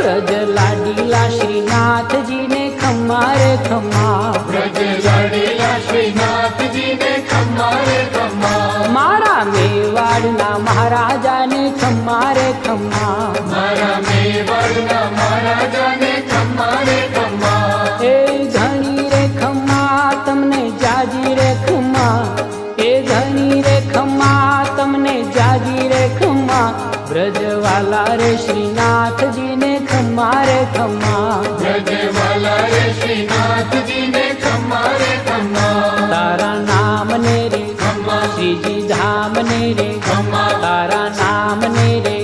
વ્રજ લાડીલા શ્રીનાથજી ને ખમ્મા રે ખમ્મા, વ્રજ લાડીલા શ્રીનાથજી ને ખમ્મા રે ખમ્મા, મારા મેવાડના મહારાજાને ખમ્મા રે ખમ્મા, મારા મેવાડના મહારાજાને ખમ્મા રે ખમ્મા, એ ઘણી રે ખમ્મા તમને જાજી રે ખમ્મા, એ ઘણી રે ખમ્મા તમને જાજી રે ખમ્મા, વ્રજવાલા રે શ્રીનાથજી ને ખમ્મા રે ખમ્મા, વ્રજવાલા રે શ્રીનાથજી ને ખમ્મા રે ખમ્મા, તારા નામ ને રે ખમ્મા, શ્રીજી ધામ ને રે ખમ્મા, તારા નામ ને રે